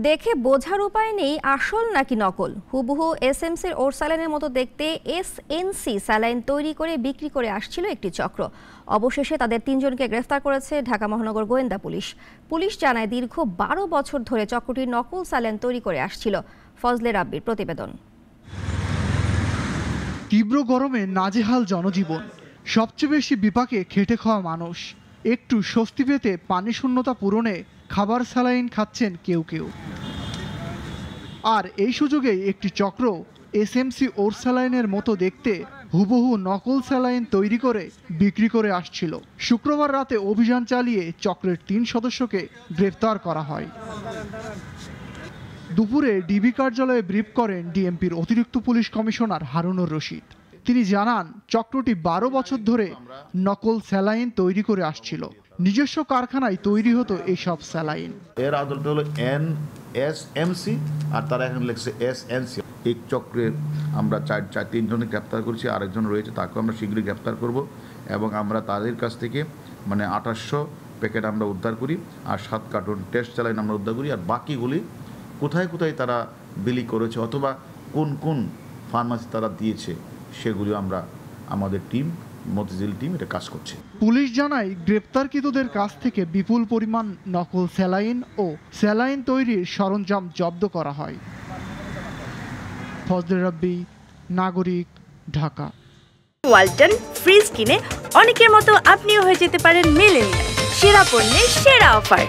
দেখে বোঝার উপায় নেই আসল নাকি নকল। হুবহু এসএমসির ওরসালাইনের মতো দেখতে এসএনসি স্যালাইন তৈরি করে বিক্রি করে আসছিল একটি চক্র। অবশেষে তাদের ৩ জনকে গ্রেফতার করেছে ঢাকা মহানগর গোয়েন্দা পুলিশ। পুলিশ জানায় দীর্ঘ ১২ বছর ধরে চক্রটি নকল স্যালাইন তৈরি করে আসছিল। ফজলে রাব্বির প্রতিবেদন। তীব্র গরমে নাজেহাল জনজীবন, সবচেয়ে বেশি বিপাকে খেটে খাওয়া মানুষ। একটু স্বস্তি পেতে পানি শূন্যতা পূরণে খাবার স্যালাইন খাচ্ছেন কেউ কেউ। আর এই সুযোগেই একটি চক্র এসএমসি ওরসালাইনের মতো দেখতে হুবহু নকল স্যালাইন তৈরি করে বিক্রি করে আসছিল। শুক্রবার রাতে অভিযান চালিয়ে চক্রের ৩ সদস্যকে গ্রেফতার করা হয়। দুপুরে ডিবি কার্যালয়ে ব্রিফ করেন ডিএমপির অতিরিক্ত পুলিশ কমিশনার হারুনুর রশিদ। তিনি জানান, চক্রটি ১২ বছর ধরে নকল স্যালাইন তৈরি করে আসছিল। নিজস্ব কারখানায় তৈরি হতো এইসব স্যালাইন। এর আদলটা হলো এনএসএমসি আর তারা এখন লিখছে এসএনসি। এই চক্রের আমরা ৩ জনকে গ্রেপ্তার করেছি, আরেকজন রয়েছে, তাকেও আমরা শীঘ্রই গ্রেপ্তার করব এবং আমরা তাদের কাছ থেকে ২৮০০ প্যাকেট আমরা উদ্ধার করি আর 7 কার্টন টেস্ট স্যালাইন আমরা উদ্ধার করি। আর বাকিগুলি কোথায় কোথায় তারা বিলি করেছে অথবা কোন কোন ফার্মাসি তারা দিয়েছে সেগুলো আমরা আমাদের টিম মতিঝিল টিম এটা কাজ করছে। পুলিশ জানায়, গ্রেপ্তারকৃতদের কাছ থেকে বিপুল পরিমাণ নকল স্যালাইন ও স্যালাইন তৈরির সরঞ্জাম জব্দ করা হয়। ফজলে রাব্বি, নাগরিক, ঢাকা। ওয়ালটন ফ্রিজ কিনে অনেকের মতো আপনিও হয়ে যেতে পারেন মিলেনিয়াল। সেরা পণ্যের সেরা অফার।